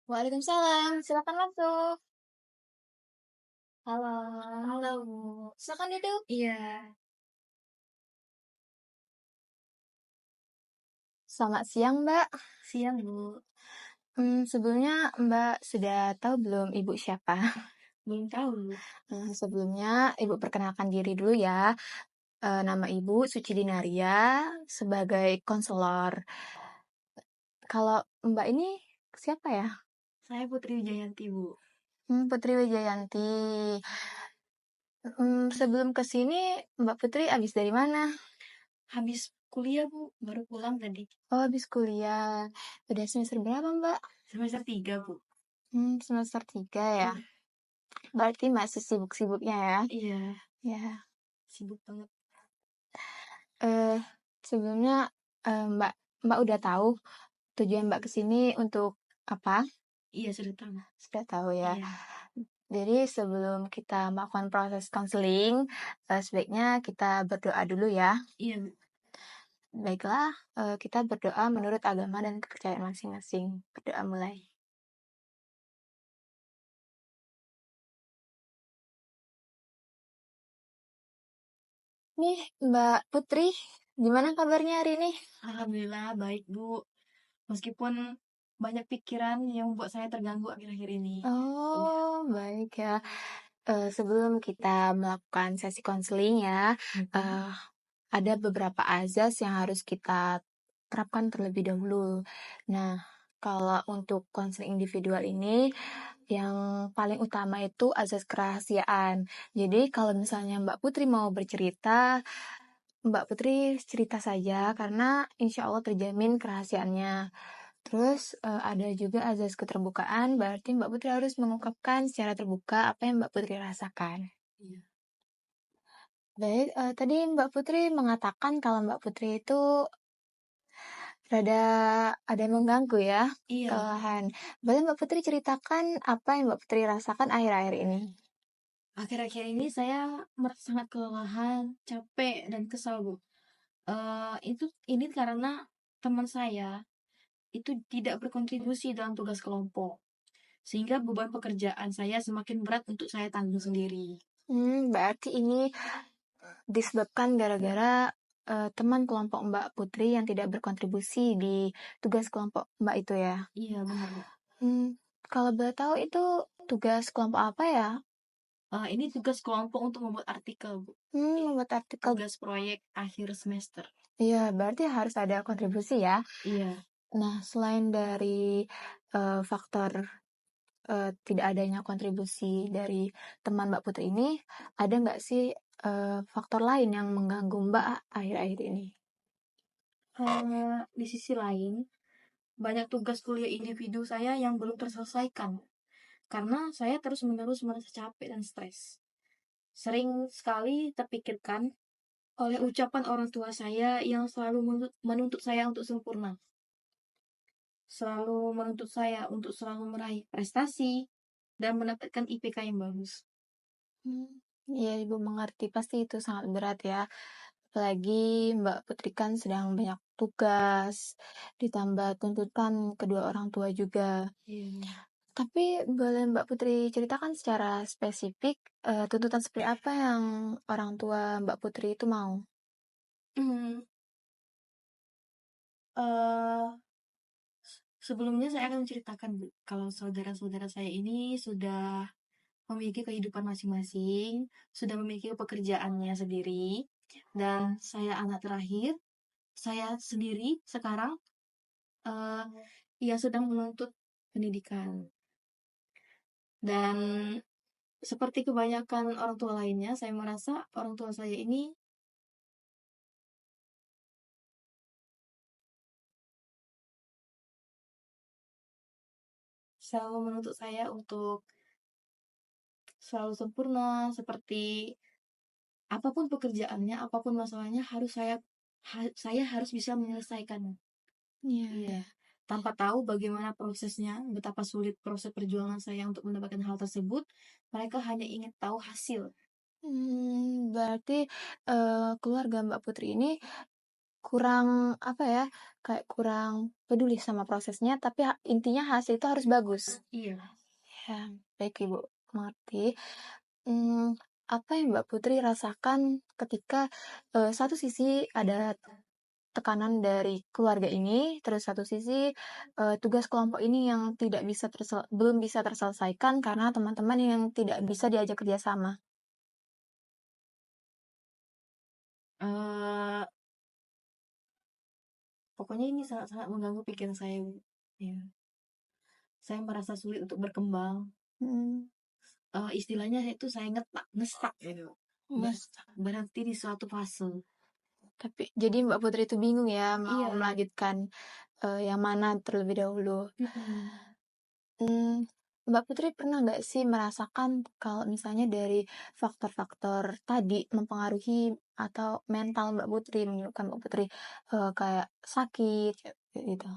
Waalaikumsalam, silakan masuk. Halo, Halo, silakan duduk. iya, Selamat siang, Mbak. siang Bu. Sebelumnya Mbak sudah tahu belum Ibu siapa? Belum tahu Bu. Sebelumnya Ibu perkenalkan diri dulu ya. Nama Ibu Suci Dinaria sebagai konselor. Kalau Mbak ini siapa ya? Saya Putri Wijayanti Bu. Putri Wijayanti. Sebelum ke sini Mbak Putri habis dari mana? Habis kuliah Bu, baru pulang tadi. Oh, habis kuliah. Udah semester berapa, Mbak? Semester 3 Bu. Semester 3 ya. Berarti masih sibuk-sibuknya ya. Iya, Ya. sibuk banget. Eh, Sebelumnya Mbak udah tahu tujuan Mbak kesini untuk apa? Iya, sudah tahu. Sudah tahu ya. Iya, Jadi sebelum kita melakukan proses konseling, sebaiknya kita berdoa dulu ya. iya Bu. Baiklah, kita berdoa menurut agama dan kepercayaan masing-masing. Berdoa mulai. Nih, Mbak Putri, gimana kabarnya hari ini? Alhamdulillah baik Bu. Meskipun banyak pikiran yang membuat saya terganggu akhir-akhir ini. Iya. Oh, baik ya. Sebelum kita melakukan sesi konseling ya, eh, ada beberapa azas yang harus kita terapkan terlebih dahulu. Nah, kalau untuk konseling individual ini, yang paling utama itu azas kerahasiaan. Jadi, kalau misalnya Mbak Putri mau bercerita, Mbak Putri cerita saja karena insya Allah terjamin kerahasiaannya. Terus ada juga azas keterbukaan, berarti Mbak Putri harus mengungkapkan secara terbuka apa yang Mbak Putri rasakan. Iya. Baik, tadi Mbak Putri mengatakan kalau Mbak Putri itu rada ada yang mengganggu ya, Iya, kelelahan. Boleh Mbak Putri ceritakan apa yang Mbak Putri rasakan akhir-akhir ini? akhir-akhir ini saya merasa sangat kelelahan, capek, dan kesal Bu. Ini karena teman saya itu tidak berkontribusi dalam tugas kelompok, sehingga beban pekerjaan saya semakin berat untuk saya tanggung sendiri. Berarti ini disebabkan gara-gara teman kelompok Mbak Putri yang tidak berkontribusi di tugas kelompok Mbak itu ya. Iya, benar, Bu. Kalau boleh tahu itu tugas kelompok apa ya? Ini tugas kelompok untuk membuat artikel, Bu. Membuat artikel. Tugas proyek akhir semester. Iya, berarti harus ada kontribusi ya. Iya, Nah, selain dari faktor tidak adanya kontribusi dari teman Mbak Putri ini, ada nggak sih faktor lain yang mengganggu Mbak akhir-akhir ini? di sisi lain, banyak tugas kuliah individu saya yang belum terselesaikan, karena saya terus-menerus merasa capek dan stres. Sering sekali terpikirkan oleh ucapan orang tua saya yang selalu menuntut saya untuk sempurna. Selalu menuntut saya untuk selalu meraih prestasi dan mendapatkan IPK yang bagus. Iya, Ibu mengerti. Pasti itu sangat berat ya. Apalagi Mbak Putri kan sedang banyak tugas, ditambah tuntutan kedua orang tua juga. Iya. Tapi boleh Mbak Putri ceritakan secara spesifik tuntutan seperti apa yang orang tua Mbak Putri itu mau? Hmm, eh, Sebelumnya saya akan menceritakan Bu, kalau saudara-saudara saya ini sudah memiliki kehidupan masing-masing, sudah memiliki pekerjaannya sendiri, dan saya anak terakhir. Saya sendiri sekarang eh, yang sedang menuntut pendidikan. Dan seperti kebanyakan orang tua lainnya, saya merasa orang tua saya ini selalu menuntut saya untuk selalu sempurna, seperti apapun pekerjaannya, apapun masalahnya saya harus bisa menyelesaikan. Iya, Iya, tanpa tahu bagaimana prosesnya, betapa sulit proses perjuangan saya untuk mendapatkan hal tersebut, mereka hanya ingin tahu hasil. Berarti keluarga Mbak Putri ini kurang, apa ya, kayak kurang peduli sama prosesnya, tapi intinya hasil itu harus bagus. Iya. Ya, baik Ibu, mengerti. Apa yang Mbak Putri rasakan ketika, satu sisi ada tekanan dari keluarga ini, terus satu sisi, tugas kelompok ini yang tidak bisa belum bisa terselesaikan karena teman-teman yang tidak bisa diajak kerja sama? Eh, Pokoknya ini sangat-sangat mengganggu pikiran saya, Bu. Ya. Saya merasa sulit untuk berkembang. Mhm, Istilahnya itu saya ngestak gitu. Mas. Berhenti di suatu fase. Tapi jadi Mbak Putri itu bingung ya mau Iya. melanjutkan, yang mana terlebih dahulu. Mm-mm. Mmm, Mbak Putri pernah nggak sih merasakan kalau misalnya dari faktor-faktor tadi mempengaruhi atau mental Mbak Putri, menyebabkan Mbak Putri, kayak sakit, kayak gitu?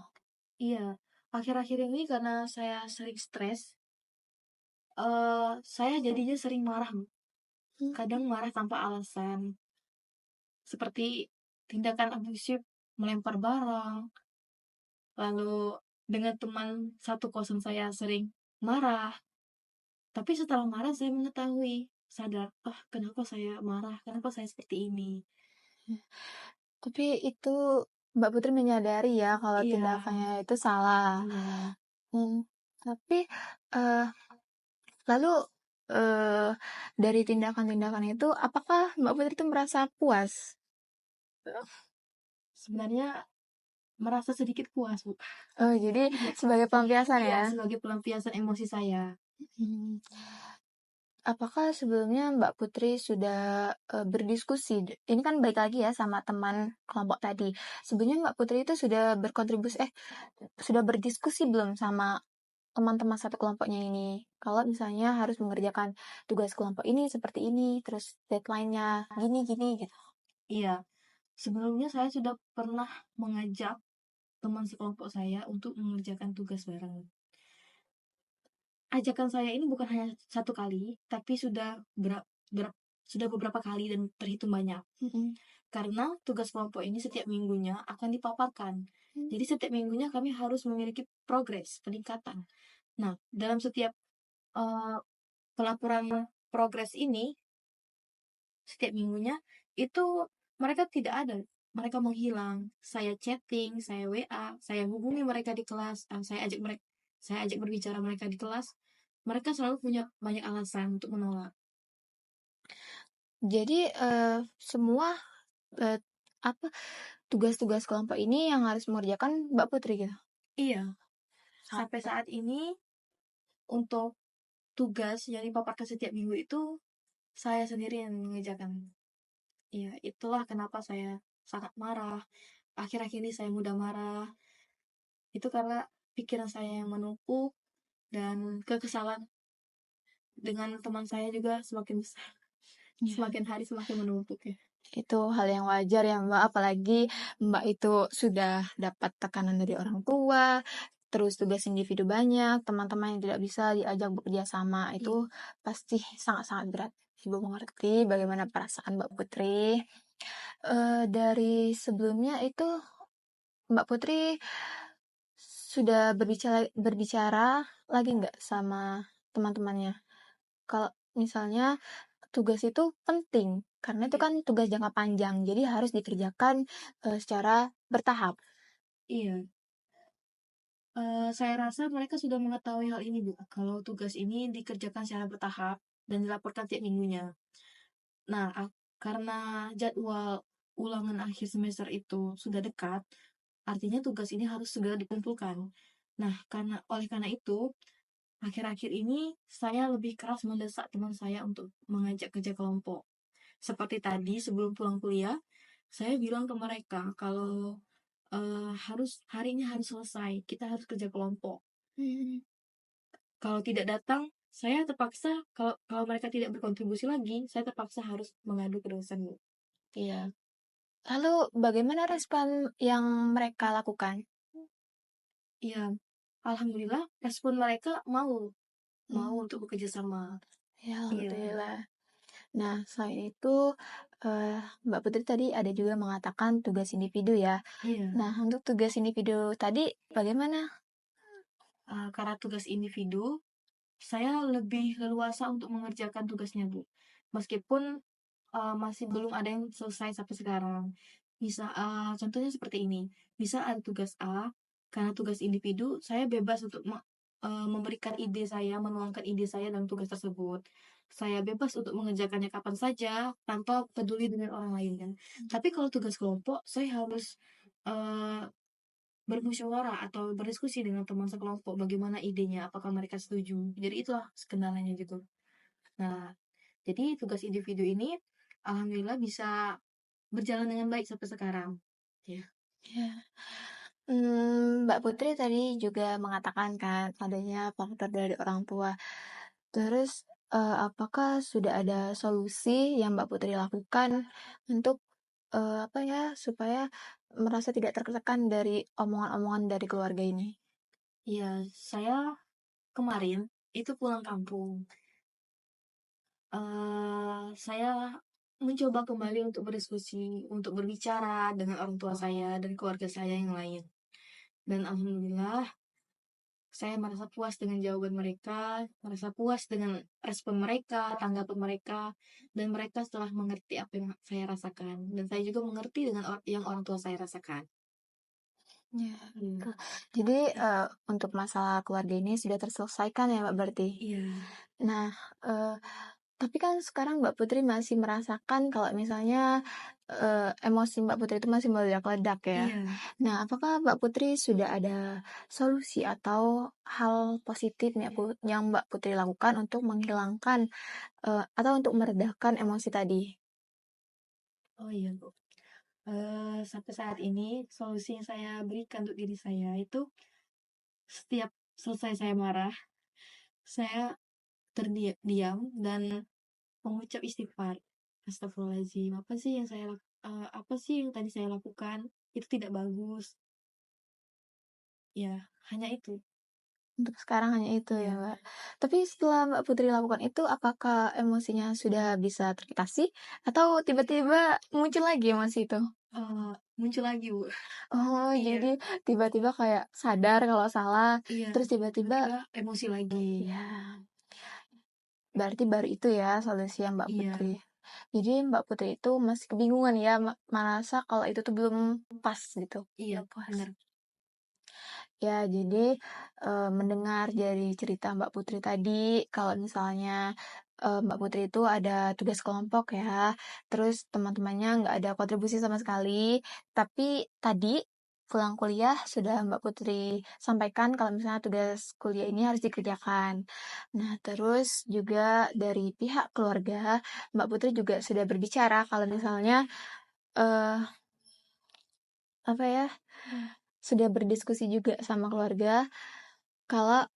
Iya. Akhir-akhir ini karena saya sering stres, saya jadinya sering marah, Bu. Mmm, Kadang marah tanpa alasan, seperti tindakan abusif, melempar barang, lalu dengan teman satu kosan saya sering marah. Tapi setelah marah saya mengetahui, sadar, "Ah, kenapa saya marah? Kenapa saya seperti ini?" tapi itu Mbak Putri menyadari ya kalau Iya, tindakannya itu salah. iya. Mmm, tapi, eee, lalu, eee, dari tindakan-tindakan itu apakah Mbak Putri itu merasa puas? Sebenarnya merasa sedikit puas, Bu. Jadi Iya, sebagai pelampiasan iya, ya? sebagai pelampiasan emosi saya. Mhm. Apakah sebelumnya Mbak Putri sudah, berdiskusi ini kan balik lagi ya sama teman kelompok tadi. Sebelumnya Mbak Putri itu sudah sudah berdiskusi belum sama teman-teman satu kelompoknya ini? Kalau misalnya harus mengerjakan tugas kelompok ini seperti ini, terus deadline-nya gini gini, gitu. Iya, sebelumnya saya sudah pernah mengajak teman sekelompok saya untuk mengerjakan tugas bareng. Ajakan saya ini bukan hanya satu kali, tapi sudah beberapa kali dan terhitung banyak. Mhm. Karena tugas kelompok ini setiap minggunya akan dipaparkan. Jadi setiap minggunya kami harus memiliki progres, peningkatan. Nah, dalam setiap uh, pelaporan progres ini, setiap minggunya, itu mereka tidak ada. Mereka menghilang. Saya chatting, saya WA, saya hubungi mereka di kelas, saya ajak berbicara mereka di kelas. Mereka selalu punya banyak alasan untuk menolak. Jadi, semua, eee, apa, tugas-tugas kelompok ini yang harus mengerjakan Mbak Putri gitu? Iya, sampai Sampai saat ini untuk tugas yang dipaparkan setiap minggu itu saya sendiri yang mengerjakan. Iya, itulah kenapa saya sangat marah. Akhir-akhir ini saya mudah marah. Itu karena pikiran saya yang menumpuk dan kekesalan dengan teman saya juga semakin besar. ya. Semakin hari semakin menumpuk ya. Itu hal yang wajar ya Mbak, apalagi Mbak itu sudah dapat tekanan dari orang tua, terus tugas individu banyak, teman-teman yang tidak bisa diajak bekerja sama, itu Iya. pasti sangat-sangat berat. Ibu mengerti bagaimana perasaan Mbak Putri. Dari sebelumnya itu Mbak Putri sudah berbicara lagi nggak sama teman-temannya? Kalau misalnya tugas itu penting, karena itu Iya. kan tugas jangka panjang, jadi harus dikerjakan, secara bertahap. Iya. Saya rasa mereka sudah mengetahui hal ini, Bu. Kalau tugas ini dikerjakan secara bertahap dan dilaporkan tiap minggunya. Nah, karena jadwal ulangan akhir semester itu sudah dekat, artinya tugas ini harus segera dikumpulkan. Nah, oleh karena itu, akhir-akhir ini saya lebih keras mendesak teman saya untuk mengajak kerja kelompok. Seperti tadi sebelum pulang kuliah, saya bilang ke mereka kalau hari ini harus selesai, kita harus kerja kelompok. Mhm, Kalau tidak datang, saya terpaksa kalau kalau mereka tidak berkontribusi lagi, saya terpaksa harus mengadu ke dosen, Bu. iya. Lalu bagaimana respon yang mereka lakukan? Iya, alhamdulillah respon mereka mau mau Mmm, untuk bekerja sama. ya Iya, alhamdulillah. Nah, selain itu, Mbak Putri tadi ada juga mengatakan tugas individu ya. Iya, Nah, untuk tugas individu tadi bagaimana? karena tugas individu, saya lebih leluasa untuk mengerjakan tugasnya, Bu. Meskipun, masih belum ada yang selesai sampai sekarang. Contohnya seperti ini, misal ada tugas A, karena tugas individu, saya bebas untuk memberikan ide saya, menuangkan ide saya dalam tugas tersebut. Saya bebas untuk mengerjakannya kapan saja, tanpa peduli dengan orang lain kan. Tapi kalau tugas kelompok, saya harus, eee, bermusyawarah atau berdiskusi dengan teman sekelompok bagaimana idenya, apakah mereka setuju. Jadi itulah kendalanya gitu. Nah, jadi tugas individu ini alhamdulillah bisa berjalan dengan baik sampai sekarang. Ya. Ya. Mbak Putri tadi juga mengatakan kan adanya faktor dari orang tua. Terus, apakah sudah ada solusi yang Mbak Putri lakukan untuk, apa ya, supaya merasa tidak tertekan dari omongan-omongan dari keluarga ini? Iya, saya kemarin itu pulang kampung. Saya mencoba kembali untuk berdiskusi, untuk berbicara dengan orang tua saya dan keluarga saya yang lain. Dan alhamdulillah saya merasa puas dengan jawaban mereka, merasa puas dengan respon mereka, tanggapan mereka, dan mereka setelah mengerti apa yang saya rasakan. Dan saya juga mengerti dengan yang orang tua saya rasakan. Ya, Hmm. betul. Jadi, untuk masalah keluarga ini sudah terselesaikan ya, Mbak, berarti? Iya, Nah, eee, tapi kan sekarang Mbak Putri masih merasakan kalau misalnya, emosi Mbak Putri itu masih meledak-ledak ya. iya. Nah, apakah Mbak Putri sudah ada solusi atau hal positif yang Mbak Putri lakukan untuk menghilangkan, atau untuk meredakan emosi tadi? Oh iya, Bu. Sampai saat ini solusi yang saya berikan untuk diri saya itu setiap selesai saya marah, saya terdiam dan mengucap istighfar. Astagfirullahaladzim, apa sih yang tadi saya lakukan? Itu tidak bagus. Ya, hanya itu. Untuk sekarang hanya itu ya, Iya, Mbak. Tapi setelah Mbak Putri lakukan itu, apakah emosinya sudah bisa teratasi atau tiba-tiba muncul lagi emosi itu? muncul lagi, Bu. Oh, Iya, jadi tiba-tiba kayak sadar kalau salah, iya. terus tiba-tiba Tiba-tiba emosi lagi. ya, berarti baru itu ya solusi yang Mbak Iya, Putri. Jadi Mbak Putri itu masih kebingungan ya, merasa kalau itu tuh belum pas gitu, iya, belum puas. benar. Ya, jadi mendengar dari cerita Mbak Putri tadi, kalau misalnya Mbak Putri itu ada tugas kelompok ya, terus teman-temannya nggak ada kontribusi sama sekali, tapi tadi pulang kuliah sudah Mbak Putri sampaikan kalau misalnya tugas kuliah ini harus dikerjakan. Nah, terus juga dari pihak keluarga, Mbak Putri juga sudah berbicara kalau misalnya eh apa ya, sudah berdiskusi juga sama keluarga kalau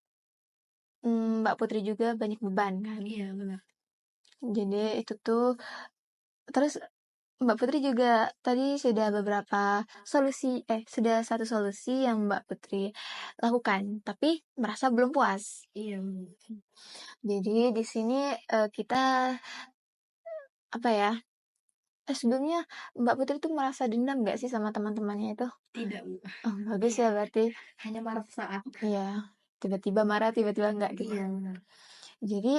Mbak Putri juga banyak beban kan. Iya, benar. Jadi itu tuh terus Mbak Putri juga tadi sudah satu solusi yang Mbak Putri lakukan, tapi merasa belum puas. Iya, benar. Jadi di sini kita apa ya? Sebelumnya Mbak Putri tuh merasa dendam gak sih sama teman-temannya itu? Tidak, Bu. Oh, bagus Iya, ya berarti. hanya marah saat. Iya, tiba-tiba marah, tiba-tiba enggak gitu. Iya, benar. Jadi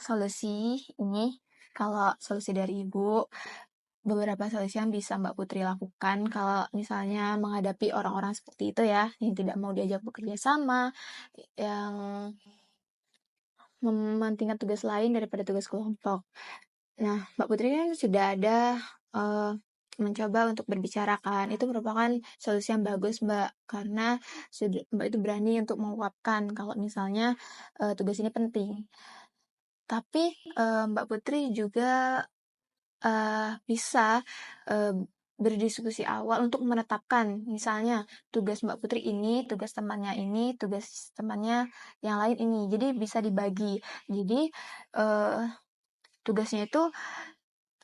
solusi ini kalau solusi dari Ibu beberapa solusi yang bisa Mbak Putri lakukan kalau misalnya menghadapi orang-orang seperti itu ya, yang tidak mau diajak bekerja sama, yang mementingkan tugas lain daripada tugas kelompok. Nah, Mbak Putri kan sudah ada eh, mencoba untuk berbicarakan. Itu merupakan solusi yang bagus, Mbak, karena Mbak itu berani untuk mengungkapkan kalau misalnya tugas ini penting. Tapi Mbak Putri juga bisa, berdiskusi awal untuk menetapkan, misalnya tugas Mbak Putri ini, tugas temannya yang lain ini. Jadi bisa dibagi. Jadi, eee, tugasnya itu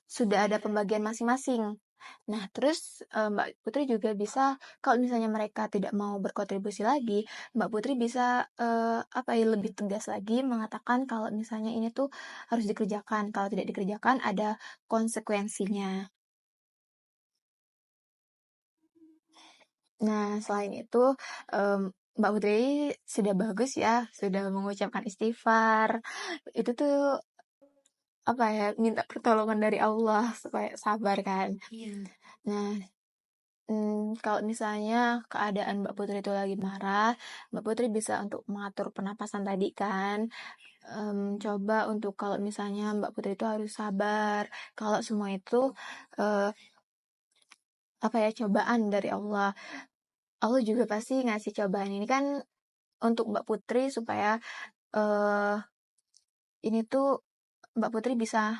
sudah ada pembagian masing-masing. Nah, terus, Mbak Putri juga bisa kalau misalnya mereka tidak mau berkontribusi lagi, Mbak Putri bisa, apa ya, lebih tegas lagi mengatakan kalau misalnya ini tuh harus dikerjakan, kalau tidak dikerjakan ada konsekuensinya. Nah, selain itu, Mbak Putri sudah bagus ya, sudah mengucapkan istighfar. Itu tuh, apa ya, minta pertolongan dari Allah supaya sabar kan. Iya. Nah, kalau misalnya keadaan Mbak Putri itu lagi marah, Mbak Putri bisa untuk mengatur pernapasan tadi kan, coba untuk kalau misalnya Mbak Putri itu harus sabar, kalau semua itu, eee, apa ya, cobaan dari Allah. Allah juga pasti ngasih cobaan ini kan untuk Mbak Putri supaya, eee, ini tuh Mbak Putri bisa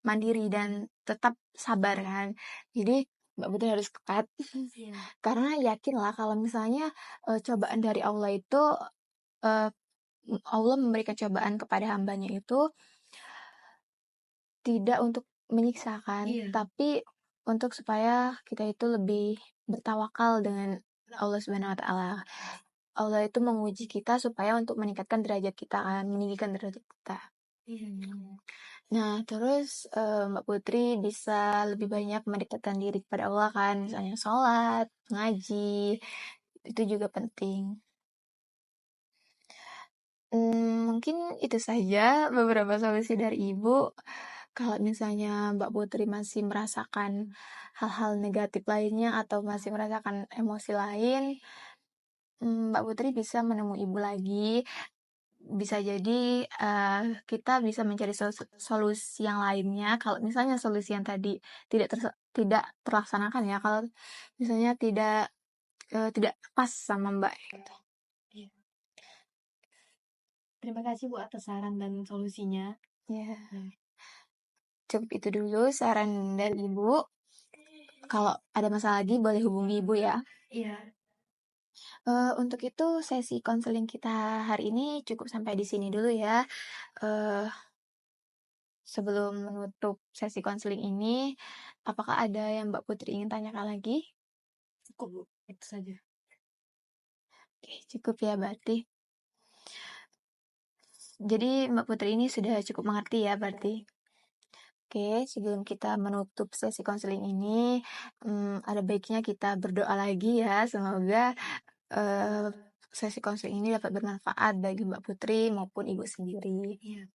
mandiri dan tetap sabar kan. Jadi Mbak Putri harus kuat, Iya. karena yakinlah kalau misalnya, cobaan dari Allah itu, eee, Allah memberikan cobaan kepada hambanya itu tidak untuk menyiksa kan, Iya. tapi untuk supaya kita itu lebih bertawakal dengan Allah Subhanahu wa taala. Allah itu menguji kita supaya untuk meningkatkan derajat kita kan, meninggikan derajat kita. Iya. Nah, terus, Mbak Putri bisa lebih banyak mendekatkan diri kepada Allah kan, misalnya sholat, ngaji, itu juga penting. Mungkin itu saja beberapa solusi dari Ibu. Kalau misalnya Mbak Putri masih merasakan hal-hal negatif lainnya atau masih merasakan emosi lain, Mbak Putri bisa menemui Ibu lagi. Bisa jadi, kita bisa mencari solusi yang lainnya, kalau misalnya solusi yang tadi tidak terlaksanakan ya, kalau misalnya tidak pas sama Mbak, gitu. Iya. Terima kasih Bu atas saran dan solusinya. Ya, Nah, cukup itu dulu saran dari Ibu. Kalau ada masalah lagi boleh hubungi Ibu ya. iya. Untuk itu sesi konseling kita hari ini cukup sampai di sini dulu ya. Eee, Sebelum menutup sesi konseling ini, apakah ada yang Mbak Putri ingin tanyakan lagi? Cukup Bu, itu saja. Oke, cukup ya berarti. Jadi Mbak Putri ini sudah cukup mengerti ya berarti. Oke, sebelum kita menutup sesi konseling ini, ada baiknya kita berdoa lagi ya. Semoga eh, sesi konseling ini dapat bermanfaat bagi Mbak Putri maupun Ibu sendiri. Iya.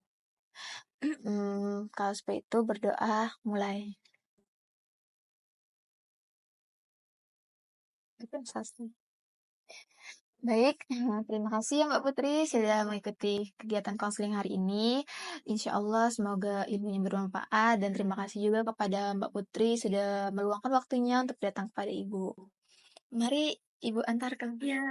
Kalau seperti itu berdoa mulai. Itu sasi. Baik, terima kasih ya Mbak Putri sudah mengikuti kegiatan konseling hari ini. Insya Allah semoga ilmunya bermanfaat dan terima kasih juga kepada Mbak Putri sudah meluangkan waktunya untuk datang kepada Ibu. Mari Ibu antarkan. Iya.